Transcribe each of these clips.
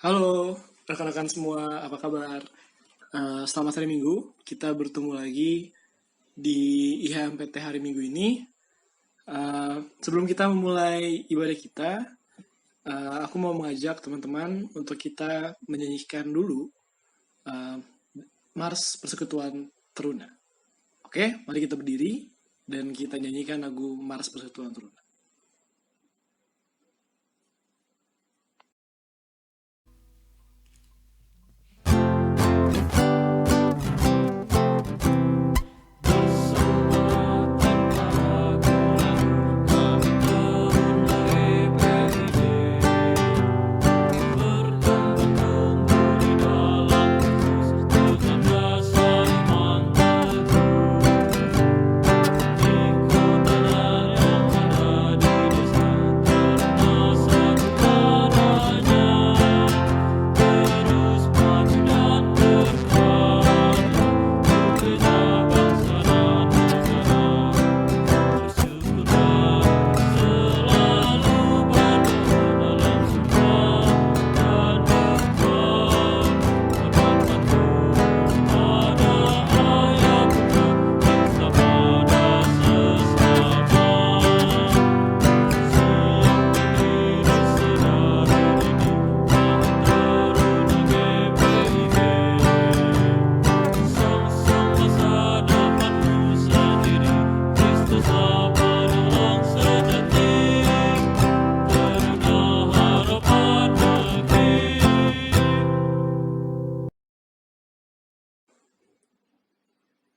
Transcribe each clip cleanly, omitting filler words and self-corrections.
Halo, rekan-rekan semua, apa kabar? Selamat hari Minggu, kita bertemu lagi di IHMPT hari Minggu ini. Sebelum kita memulai ibadah kita, aku mau mengajak teman-teman untuk kita menyanyikan dulu uh, Mars Persekutuan Teruna. Oke, mari kita berdiri dan kita nyanyikan lagu Mars Persekutuan Teruna.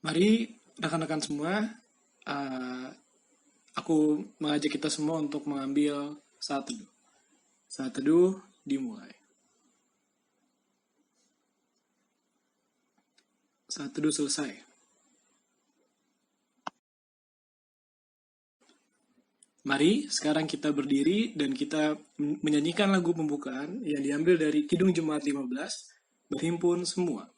Mari rekan-rekan semua, uh, aku mengajak kita semua untuk mengambil saat teduh. Saat teduh dimulai. Saat teduh selesai. Mari sekarang kita berdiri dan kita menyanyikan lagu pembukaan yang diambil dari Kidung Jemaat 15, Berhimpun Semua.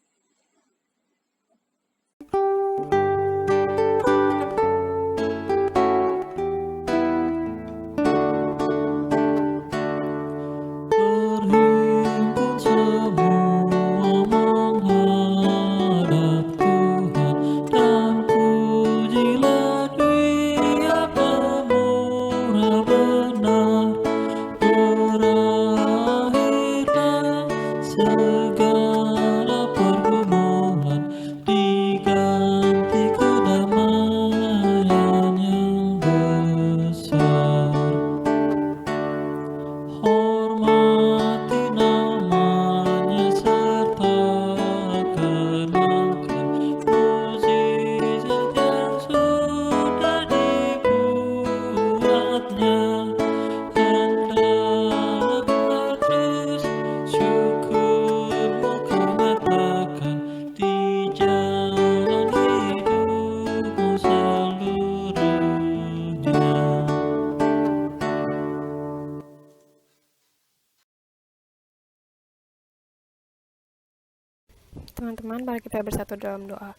Teman-teman, mari kita bersatu dalam doa.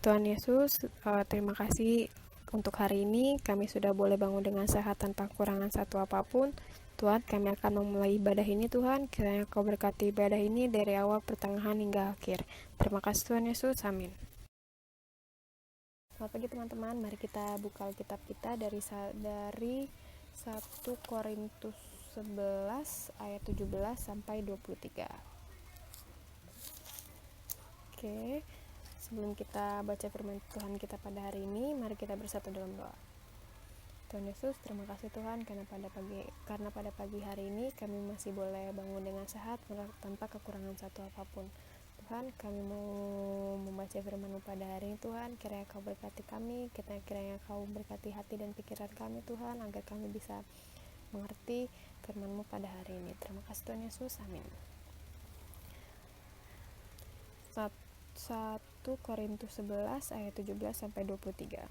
Tuhan Yesus, terima kasih untuk hari ini. Kami sudah boleh bangun dengan sehat tanpa kekurangan satu apapun. Tuhan, kami akan memulai ibadah ini, Tuhan. Kiranya Kau berkati ibadah ini dari awal, pertengahan, hingga akhir. Terima kasih Tuhan Yesus, amin. Selamat pagi teman-teman, mari kita buka kitab kita dari 1 Korintus 11 ayat 17 sampai 23. Oke, sebelum kita baca firman Tuhan kita pada hari ini, mari kita bersatu dalam doa. Tuhan Yesus, terima kasih Tuhan karena pada pagi hari ini kami masih boleh bangun dengan sehat tanpa kekurangan satu apapun. Tuhan, kami mau membaca firman-Mu pada hari ini Tuhan. Kiranya Kau berkati kami, kiranya Kau berkati hati dan pikiran kami Tuhan, agar kami bisa mengerti firman-Mu pada hari ini. Terima kasih Tuhan Yesus, amin. 1 Korintus 11 ayat 17 sampai 23.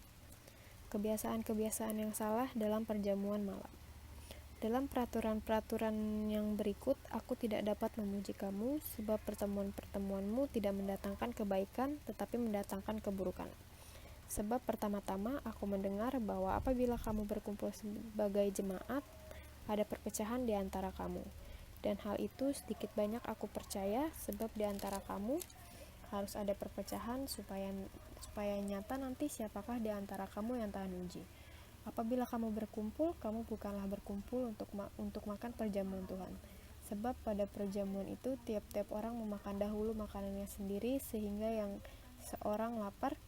Kebiasaan-kebiasaan yang salah dalam perjamuan malam. Dalam peraturan-peraturan yang berikut, aku tidak dapat memuji kamu, sebab pertemuan-pertemuanmu tidak mendatangkan kebaikan, tetapi mendatangkan keburukan. Sebab pertama-tama aku mendengar bahwa apabila kamu berkumpul sebagai jemaat, ada perpecahan di antara kamu. Dan hal itu sedikit banyak aku percaya, sebab di antara kamu harus ada perpecahan supaya nyata nanti siapakah di antara kamu yang tahan uji. Apabila kamu berkumpul, kamu bukanlah berkumpul untuk makan perjamuan Tuhan. Sebab pada perjamuan itu tiap-tiap orang memakan dahulu makanannya sendiri, sehingga yang seorang lapar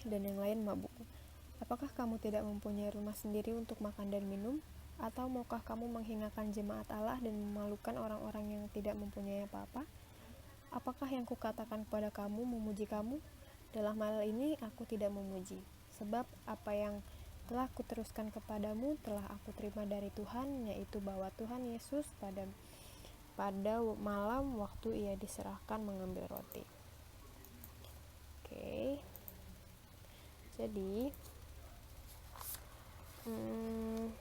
dan yang lain mabuk. Apakah kamu tidak mempunyai rumah sendiri untuk makan dan minum? Atau maukah kamu menghinakan jemaat Allah dan memalukan orang-orang yang tidak mempunyai apa-apa? Apakah yang kukatakan kepada kamu memuji kamu? Dalam hal ini aku tidak memuji, sebab apa yang telah kuteruskan kepadamu telah aku terima dari Tuhan, yaitu bahwa Tuhan Yesus pada malam waktu ia diserahkan mengambil roti. Oke. Jadi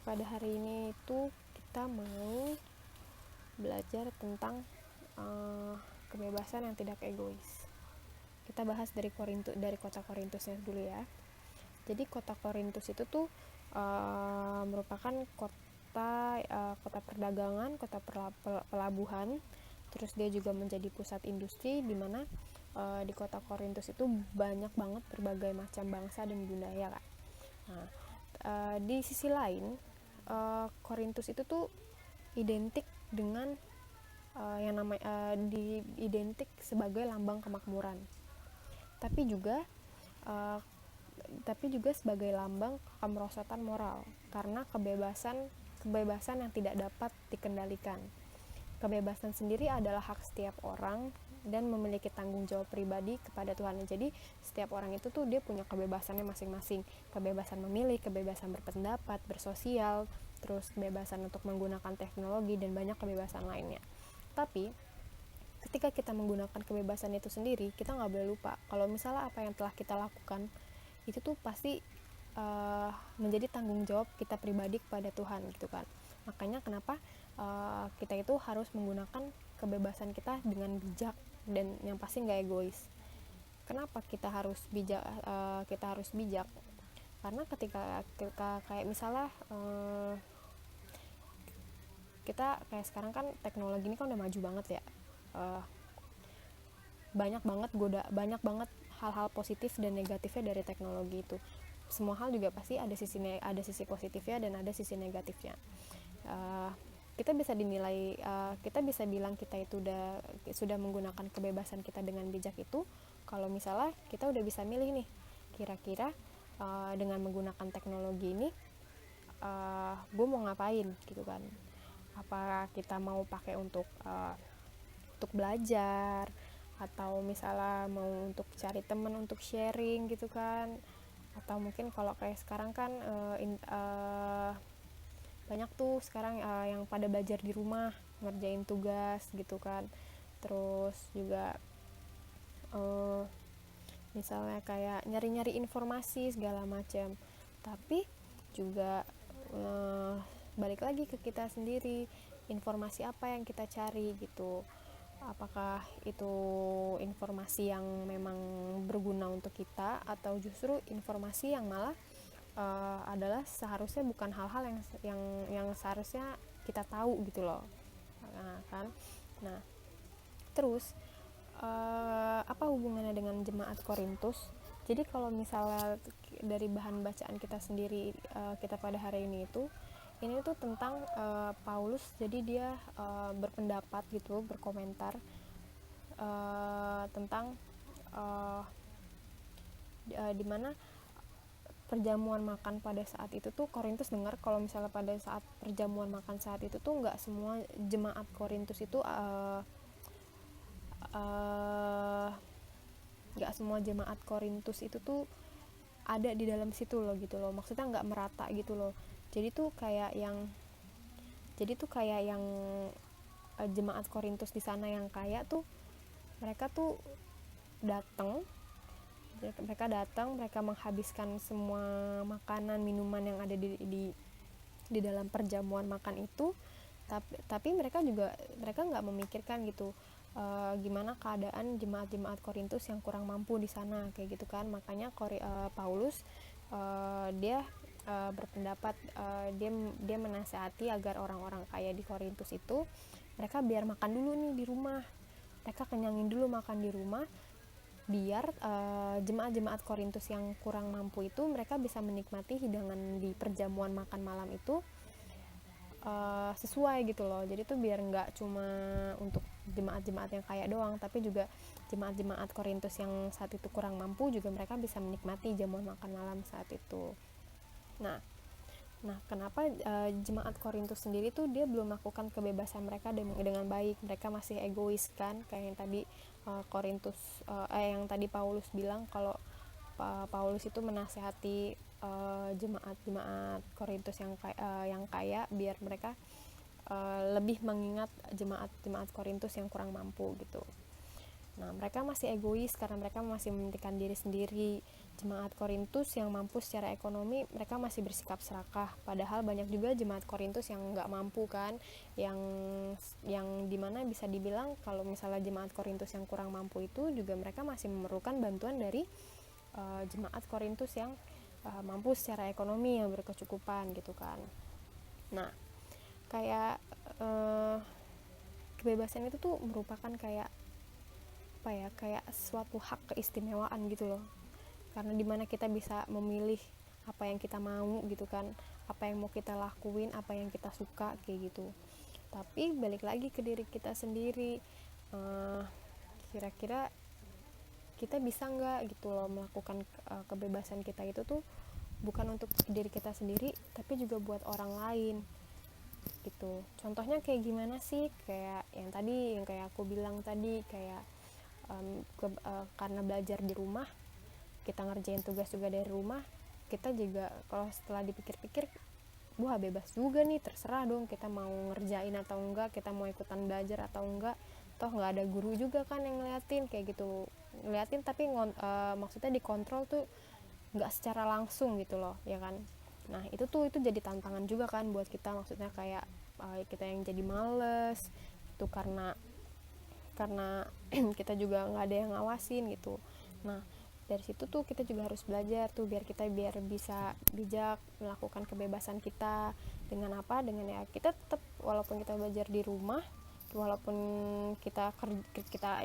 pada hari ini itu kita mau belajar tentang kebebasan yang tidak egois. Kita bahas dari kota Korintusnya dulu ya. Jadi kota Korintus itu tuh merupakan kota perdagangan, kota pelabuhan. Terus dia juga menjadi pusat industri, di mana di kota Korintus itu banyak banget berbagai macam bangsa dan budaya, Kak. Nah, di sisi lain, Korintus itu tuh identik dengan yang namanya identik sebagai lambang kemakmuran. Tapi juga sebagai lambang kemerosotan moral, karena kebebasan yang tidak dapat dikendalikan. Kebebasan sendiri adalah hak setiap orang dan memiliki tanggung jawab pribadi kepada Tuhan. Jadi setiap orang itu tuh dia punya kebebasannya masing-masing. Kebebasan memilih, kebebasan berpendapat, bersosial, terus kebebasan untuk menggunakan teknologi dan banyak kebebasan lainnya. Tapi ketika kita menggunakan kebebasan itu sendiri, kita nggak boleh lupa kalau misalnya apa yang telah kita lakukan itu tuh pasti menjadi tanggung jawab kita pribadi kepada Tuhan gitu kan. Makanya kenapa kita itu harus menggunakan kebebasan kita dengan bijak dan yang pasti nggak egois. Kenapa kita harus bijak? Karena ketika kayak misalnya kita kayak sekarang kan teknologi ini kan udah maju banget ya. Banyak banget hal-hal positif dan negatifnya dari teknologi itu. Semua hal juga pasti ada sisi positifnya dan ada sisi negatifnya. Kita bisa bilang kita itu sudah menggunakan kebebasan kita dengan bijak itu kalau misalnya kita udah bisa milih nih, kira-kira dengan menggunakan teknologi ini gue mau ngapain gitu kan. Apa kita mau pakai untuk belajar, atau misalnya mau untuk cari teman untuk sharing gitu kan, atau mungkin kalau kayak sekarang kan banyak tuh sekarang yang pada belajar di rumah, ngerjain tugas gitu kan. Terus juga misalnya kayak nyari-nyari informasi segala macam. Tapi juga balik lagi ke kita sendiri, informasi apa yang kita cari gitu. Apakah itu informasi yang memang berguna untuk kita, atau justru informasi yang malah adalah seharusnya bukan hal-hal yang seharusnya kita tahu gitu loh. Nah, terus apa hubungannya dengan jemaat Korintus? Jadi kalau misalnya dari bahan bacaan kita sendiri kita pada hari ini tuh tentang Paulus. Jadi dia berpendapat gitu, berkomentar tentang di mana perjamuan makan pada saat itu tuh Korintus dengar kalau misalnya pada saat perjamuan makan saat itu tuh nggak semua jemaat Korintus itu nggak semua jemaat Korintus itu tuh ada di dalam situ loh gitu loh. Maksudnya nggak merata gitu loh. Jadi tuh kayak yang jemaat Korintus di sana yang kaya tuh mereka datang, mereka menghabiskan semua makanan, minuman yang ada di dalam perjamuan makan itu. Tapi mereka nggak memikirkan gitu gimana keadaan jemaat-jemaat Korintus yang kurang mampu di sana kayak gitu kan. Makanya Paulus dia berpendapat, dia menasehati agar orang-orang kaya di Korintus itu mereka biar makan dulu nih di rumah, mereka kenyangin dulu makan di rumah, biar jemaat-jemaat Korintus yang kurang mampu itu mereka bisa menikmati hidangan di perjamuan makan malam itu sesuai gitu loh. Jadi tuh biar nggak cuma untuk jemaat-jemaat yang kaya doang, tapi juga jemaat-jemaat Korintus yang saat itu kurang mampu juga mereka bisa menikmati jamuan makan malam saat itu. Nah, kenapa jemaat Korintus sendiri tuh dia belum melakukan kebebasan mereka dengan baik, mereka masih egois kan, kayak yang tadi yang tadi Paulus bilang kalau Paulus itu menasehati jemaat-jemaat Korintus yang kaya biar mereka lebih mengingat jemaat-jemaat Korintus yang kurang mampu gitu. Nah, mereka masih egois karena mereka masih mementingkan diri sendiri. Jemaat Korintus yang mampu secara ekonomi, mereka masih bersikap serakah. Padahal banyak juga jemaat Korintus yang nggak mampu kan, yang dimana bisa dibilang kalau misalnya jemaat Korintus yang kurang mampu itu juga mereka masih memerlukan bantuan dari jemaat Korintus yang mampu secara ekonomi, yang berkecukupan gitu kan. Nah, kayak kebebasan itu tuh merupakan kayak suatu hak keistimewaan gitu loh, karena dimana kita bisa memilih apa yang kita mau gitu kan, apa yang mau kita lakuin, apa yang kita suka kayak gitu. Tapi balik lagi ke diri kita sendiri, kira-kira kita bisa nggak gitu loh melakukan kebebasan kita itu tuh bukan untuk diri kita sendiri tapi juga buat orang lain gitu. Contohnya kayak gimana sih? Kayak yang kayak aku bilang tadi, kayak karena belajar di rumah, kita ngerjain tugas juga dari rumah, kita juga kalau setelah dipikir-pikir, wah bebas juga nih, terserah dong kita mau ngerjain atau enggak, kita mau ikutan belajar atau enggak, toh nggak ada guru juga kan yang ngeliatin kayak gitu, ngeliatin tapi maksudnya dikontrol tuh nggak secara langsung gitu loh ya kan. Nah itu jadi tantangan juga kan buat kita, maksudnya kayak kita yang jadi males itu karena kita juga nggak ada yang ngawasin gitu. Nah dari situ tuh kita juga harus belajar tuh biar bisa bijak melakukan kebebasan kita dengan ya kita tetap, walaupun kita belajar di rumah, walaupun kita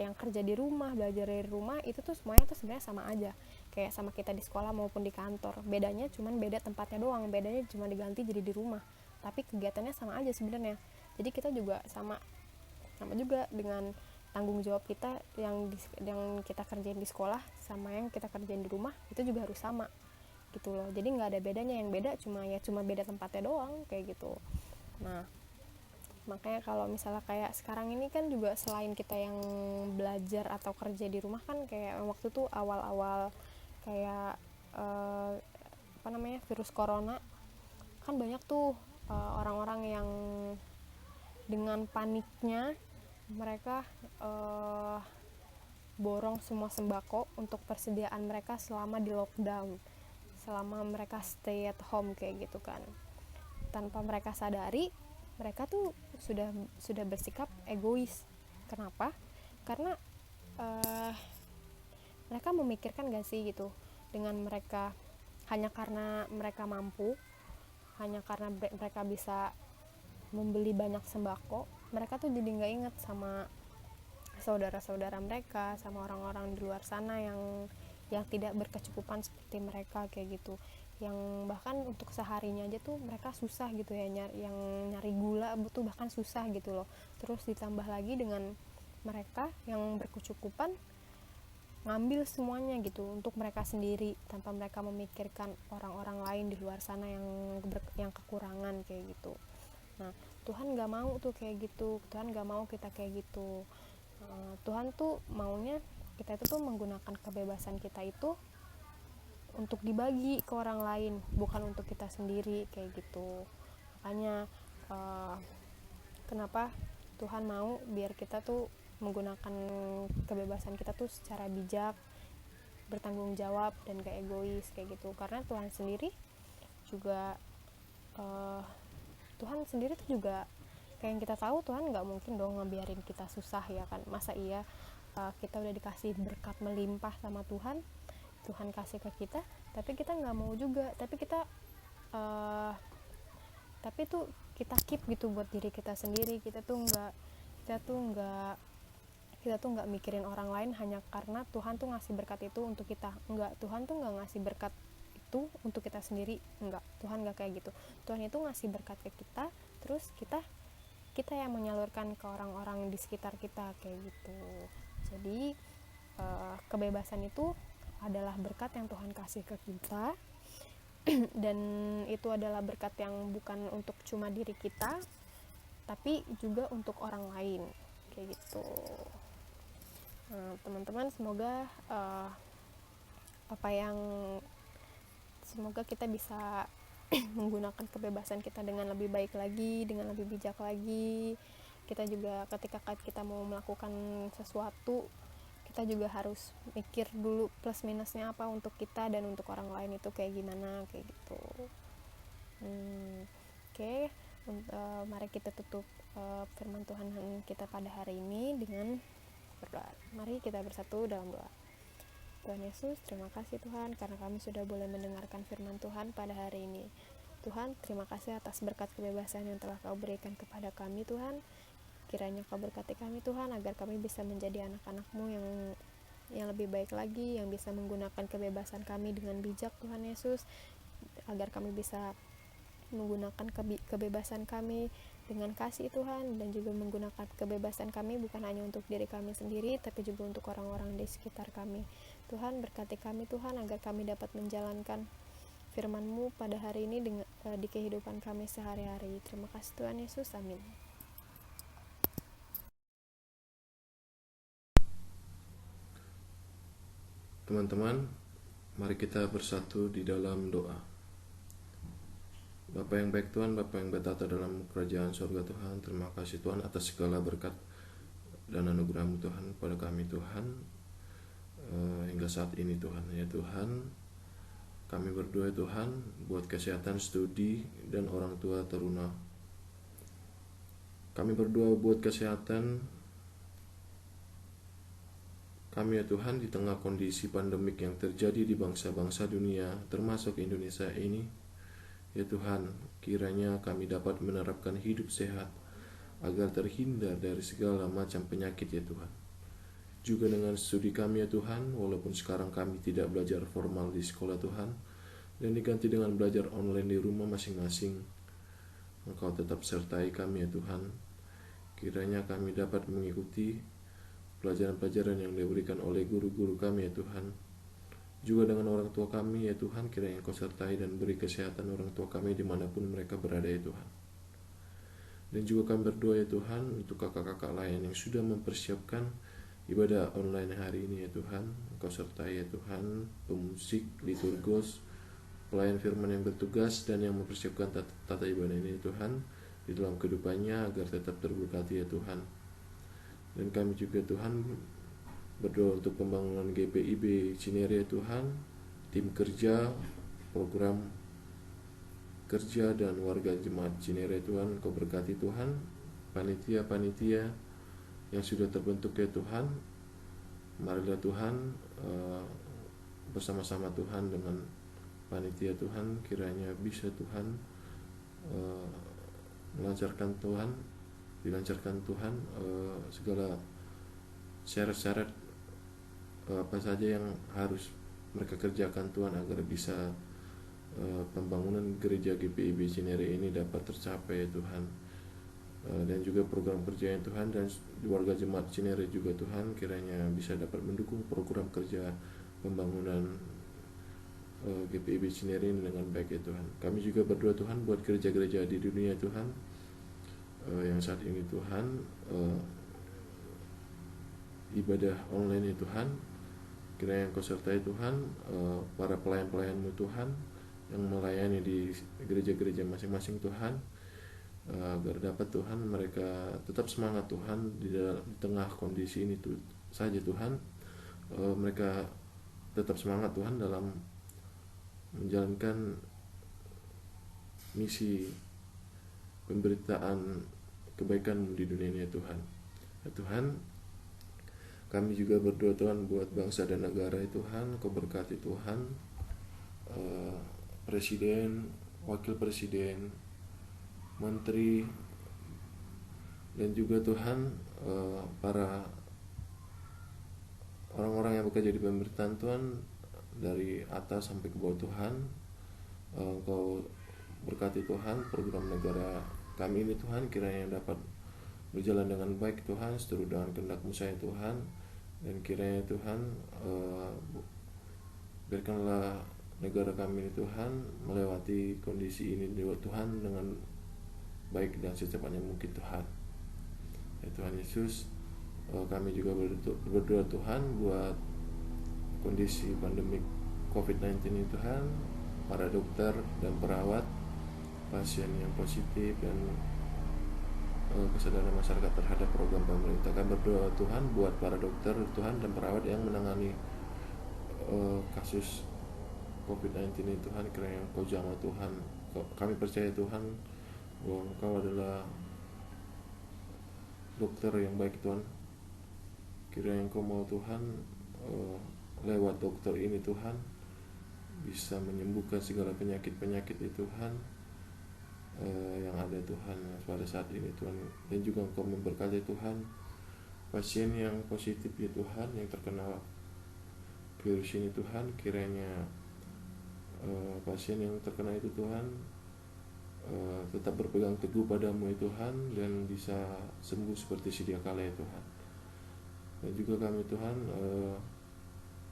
yang kerja di rumah, belajar dari rumah, itu tuh semuanya tuh sebenarnya sama aja kayak sama kita di sekolah maupun di kantor. Bedanya cuman beda tempatnya doang, bedanya cuma diganti jadi di rumah, tapi kegiatannya sama aja sebenarnya. Jadi kita juga sama juga dengan tanggung jawab kita yang kita kerjain di sekolah sama yang kita kerjain di rumah, itu juga harus sama gitu loh. Jadi nggak ada bedanya, yang beda cuma beda tempatnya doang kayak gitu. Nah makanya kalau misalnya kayak sekarang ini kan juga selain kita yang belajar atau kerja di rumah kan, kayak waktu tuh awal-awal kayak virus corona kan banyak tuh orang-orang yang dengan paniknya mereka borong semua sembako untuk persediaan mereka selama di lockdown, selama mereka stay at home kayak gitu kan. Tanpa mereka sadari, mereka tuh sudah bersikap egois. Kenapa? Karena mereka memikirkan gak sih gitu, dengan mereka hanya karena mereka mampu, hanya karena mereka bisa membeli banyak sembako, mereka tuh jadi nggak inget sama saudara-saudara mereka, sama orang-orang di luar sana yang tidak berkecukupan seperti mereka kayak gitu, yang bahkan untuk seharinya aja tuh mereka susah gitu ya, yang nyari gula butuh bahkan susah gitu loh. Terus ditambah lagi dengan mereka yang berkecukupan ngambil semuanya gitu untuk mereka sendiri tanpa mereka memikirkan orang-orang lain di luar sana yang kekurangan kayak gitu. Nah Tuhan nggak mau tuh kayak gitu, Tuhan nggak mau kita kayak gitu. Tuhan tuh maunya kita itu tuh menggunakan kebebasan kita itu untuk dibagi ke orang lain, bukan untuk kita sendiri kayak gitu. Makanya kenapa Tuhan mau biar kita tuh menggunakan kebebasan kita tuh secara bijak, bertanggung jawab, dan gak egois kayak gitu. Karena Tuhan sendiri juga kayak yang kita tahu, Tuhan nggak mungkin dong ngebiarin kita susah ya kan. Masa iya kita udah dikasih berkat melimpah sama Tuhan kasih ke kita, tapi kita nggak mau juga, tapi kita tapi tuh kita keep gitu buat diri kita sendiri. Kita tuh nggak mikirin orang lain hanya karena Tuhan tuh ngasih berkat itu untuk kita. Enggak, Tuhan tuh nggak ngasih berkat itu untuk kita sendiri. Enggak, Tuhan nggak kayak gitu. Tuhan itu ngasih berkat ke kita, terus kita yang menyalurkan ke orang-orang di sekitar kita kayak gitu. Jadi kebebasan itu adalah berkat yang Tuhan kasih ke kita, dan itu adalah berkat yang bukan untuk cuma diri kita, tapi juga untuk orang lain kayak gitu. Teman-teman, semoga semoga kita bisa menggunakan kebebasan kita dengan lebih baik lagi, dengan lebih bijak lagi. Kita juga ketika kita mau melakukan sesuatu, kita juga harus mikir dulu plus minusnya apa untuk kita dan untuk orang lain itu kayak gimana kayak gitu. Oke. Mari kita tutup firman Tuhan kita pada hari ini dengan berdoa. Mari kita bersatu dalam doa. Tuhan Yesus, terima kasih Tuhan karena kami sudah boleh mendengarkan firman Tuhan pada hari ini. Tuhan, terima kasih atas berkat kebebasan yang telah Kau berikan kepada kami Tuhan. Kiranya Kau berkati kami Tuhan agar kami bisa menjadi anak-anak-Mu yang lebih baik lagi, yang bisa menggunakan kebebasan kami dengan bijak Tuhan Yesus, agar kami bisa menggunakan kebebasan kami dengan kasih Tuhan, dan juga menggunakan kebebasan kami bukan hanya untuk diri kami sendiri tapi juga untuk orang-orang di sekitar kami. Tuhan, berkati kami Tuhan agar kami dapat menjalankan firman-Mu pada hari ini di kehidupan kami sehari-hari. Terima kasih Tuhan Yesus, amin. Teman-teman, mari kita bersatu di dalam doa. Bapa yang baik Tuhan, Bapa yang bertata dalam kerajaan surga Tuhan, terima kasih Tuhan atas segala berkat dan anugerah-Mu Tuhan pada kami Tuhan, hingga saat ini Tuhan. Ya Tuhan, kami berdoa Tuhan buat kesehatan studi dan orang tua teruna. Kami berdoa buat kesehatan kami ya Tuhan di tengah kondisi pandemik yang terjadi di bangsa-bangsa dunia termasuk Indonesia ini. Ya Tuhan, kiranya kami dapat menerapkan hidup sehat agar terhindar dari segala macam penyakit ya Tuhan. Juga dengan studi kami ya Tuhan, walaupun sekarang kami tidak belajar formal di sekolah Tuhan, dan diganti dengan belajar online di rumah masing-masing, Engkau tetap sertai kami ya Tuhan. Kiranya kami dapat mengikuti pelajaran-pelajaran yang diberikan oleh guru-guru kami ya Tuhan. Juga dengan orang tua kami ya Tuhan, kiranya Engkau sertai dan beri kesehatan orang tua kami dimanapun mereka berada ya Tuhan. Dan juga kami berdoa ya Tuhan untuk kakak-kakak lain yang sudah mempersiapkan ibadah online hari ini ya Tuhan. Engkau sertai ya Tuhan, pemusik, liturgos, pelayan firman yang bertugas dan yang mempersiapkan tata ibadah ini ya Tuhan, di dalam kehidupannya agar tetap terberkati ya Tuhan. Dan kami juga Tuhan berdoa untuk pembangunan GPIB Cinere Tuhan, tim kerja, program kerja dan warga jemaat Cinere Tuhan, Kau berkati Tuhan, panitia-panitia yang sudah terbentuk ya Tuhan. Marilah Tuhan bersama-sama Tuhan dengan panitia Tuhan, kiranya bisa Tuhan dilancarkan Tuhan segala syarat-syarat apa saja yang harus mereka kerjakan Tuhan agar bisa pembangunan gereja GPIB Cinere ini dapat tercapai ya Tuhan. Dan juga program kerja yang Tuhan dan warga jemaat Cinere juga Tuhan, kiranya bisa dapat mendukung program kerja pembangunan GPIB Cinere ini dengan baik ya Tuhan. Kami juga berdoa Tuhan buat gereja-gereja di dunia Tuhan, yang saat ini Tuhan ibadah online ya Tuhan. Kiranya Engkau sertai Tuhan para pelayan-pelayan-Mu Tuhan yang melayani di gereja-gereja masing-masing Tuhan, agar dapat Tuhan mereka tetap semangat Tuhan di tengah kondisi ini saja Tuhan. Mereka tetap semangat Tuhan dalam menjalankan misi pemberitaan kebaikan-Mu di dunia ini ya Tuhan. Ya Tuhan, kami juga berdoa Tuhan buat bangsa dan negara ya Tuhan. Kau berkati Tuhan Presiden, wakil presiden, menteri, dan juga Tuhan para orang-orang yang bekerja di pemerintahan Tuhan, dari atas sampai ke bawah Tuhan. Engkau berkati Tuhan program negara kami ini Tuhan, kiranya dapat berjalan dengan baik Tuhan, seturut dengan kehendak-Mu saya Tuhan. Dan kiranya Tuhan biarkanlah negara kami ini Tuhan melewati kondisi ini Tuhan dengan baik dan secepatnya mungkin Tuhan. Ya Tuhan Yesus, kami juga berdoa Tuhan buat kondisi pandemi COVID-19 ini Tuhan, para dokter dan perawat, pasien yang positif, dan kesadaran masyarakat terhadap program pemerintah. Kami berdoa Tuhan buat para dokter Tuhan dan perawat yang menangani kasus COVID-19 ini Tuhan, kiranya Engkau jamah Tuhan. Kami percaya Tuhan bahwa Engkau adalah dokter yang baik Tuhan. Kiranya Engkau mau Tuhan lewat dokter ini Tuhan bisa menyembuhkan segala penyakit-penyakit itu Tuhan yang ada Tuhan pada saat ini Tuhan. Dan juga Engkau memberkati Tuhan pasien yang positif ya Tuhan, yang terkena virus ini Tuhan. Kiranya pasien yang terkena itu Tuhan tetap berpegang teguh padamu ya Tuhan, dan bisa sembuh seperti sedia kala ya Tuhan. Dan juga kami Tuhan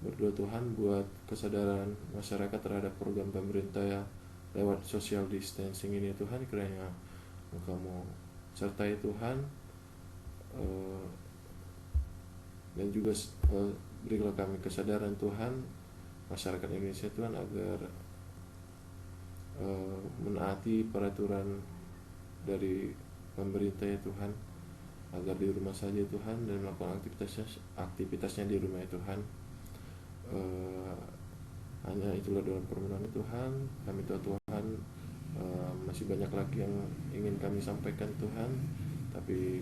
berdoa Tuhan buat kesadaran masyarakat terhadap program pemerintah ya lewat social distancing ini Tuhan. Kiranya Engkau mau sertai Tuhan, dan juga berilah kami kesadaran Tuhan masyarakat Indonesia Tuhan agar menaati peraturan dari pemerintah ya Tuhan, agar di rumah saja Tuhan dan melakukan aktivitasnya di rumah ya Tuhan. Hanya itulah doa permohonan Tuhan. Kami tahu Tuhan masih banyak lagi yang ingin kami sampaikan Tuhan, tapi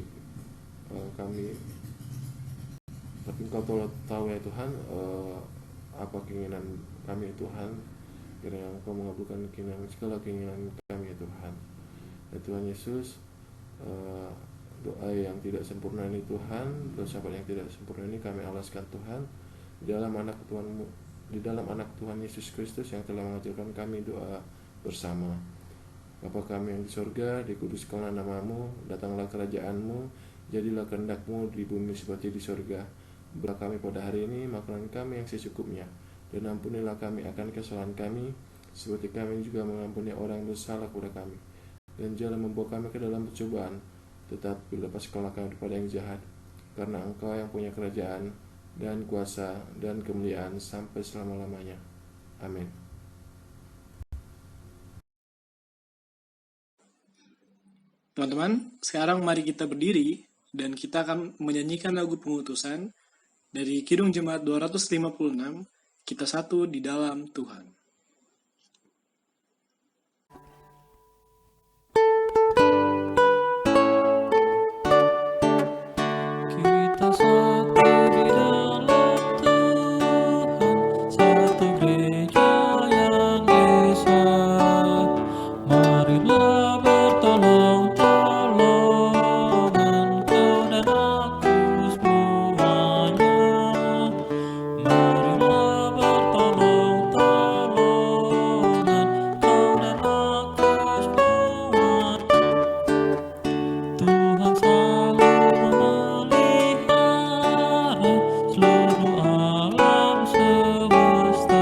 Engkau tahu ya Tuhan apa keinginan kami Tuhan. Kiranya Engkau mengabulkan segala keinginan kami ya Tuhan. Ya Tuhan Yesus, doa yang tidak sempurna ini Tuhan, dosa yang tidak sempurna ini kami alaskan Tuhan di dalam anak Tuhan Yesus Kristus yang telah mengajarkan kami doa bersama. Bapa kami yang di surga, dikuduskanlah nama-Mu, datanglah kerajaan-Mu, jadilah kehendak-Mu di bumi seperti di surga. Berilah kami pada hari ini makanan kami yang secukupnya, dan ampunilah kami akan kesalahan kami, seperti kami juga mengampuni orang yang bersalah kepada kami. Dan jangan membawa kami ke dalam pencobaan, tetapi lepaskanlah kami daripada yang jahat, karena Engkau yang punya kerajaan dan kuasa dan kemuliaan sampai selama-lamanya. Amin. Teman-teman, sekarang mari kita berdiri dan kita akan menyanyikan lagu pengutusan dari Kidung Jemaat 256, Kita Satu di Dalam Tuhan. Kita satu di dalam Tuhan, satu gereja yang esa. Marilah bertolong-tolongan kau dan aku semuanya. Marilah bertolong-tolongan kau dan aku semuanya. Tuhan selalu memelihara seluruh alam semesta.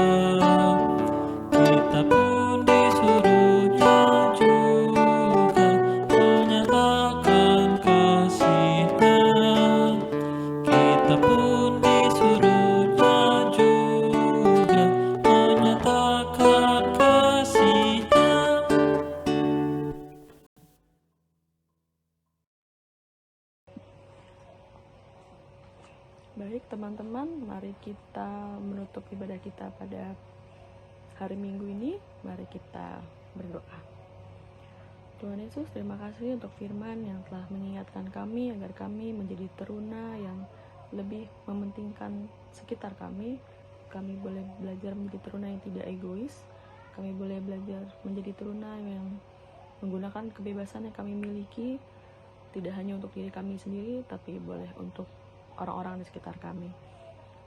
Kita pun disuruh dan juga menyatakan kasih-Nya. Kita pun disuruh dan juga menyatakan kasih-Nya. Baik teman-teman, mari kita menutup ibadah kita pada hari Minggu ini. Mari kita berdoa. Tuhan Yesus, terima kasih untuk firman yang telah mengingatkan kami agar kami menjadi teruna yang lebih mementingkan sekitar kami. Kami boleh belajar menjadi teruna yang tidak egois. kami boleh belajar menjadi turunan yang menggunakan kebebasan yang kami miliki, tidak hanya untuk diri kami sendiri, tapi boleh untuk orang-orang di sekitar kami.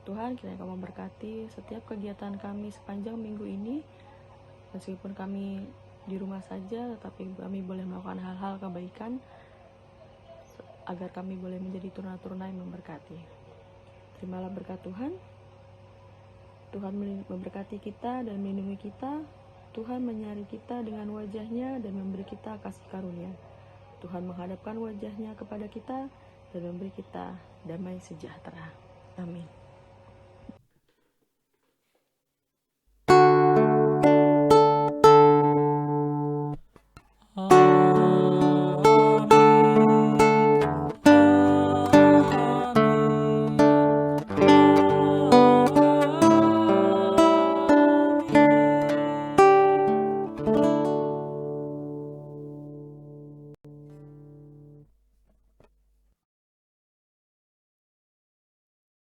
Tuhan, kiranya Kau memberkati setiap kegiatan kami sepanjang minggu ini, meskipun kami di rumah saja, tetapi kami boleh melakukan hal-hal kebaikan, agar kami boleh menjadi turuna-turuna yang memberkati. Terimalah berkat Tuhan. Tuhan memberkati kita dan melindungi kita. Tuhan menyari kita dengan wajah-Nya dan memberi kita kasih karunia. Tuhan menghadapkan wajah-Nya kepada kita dan memberi kita damai sejahtera. Amin.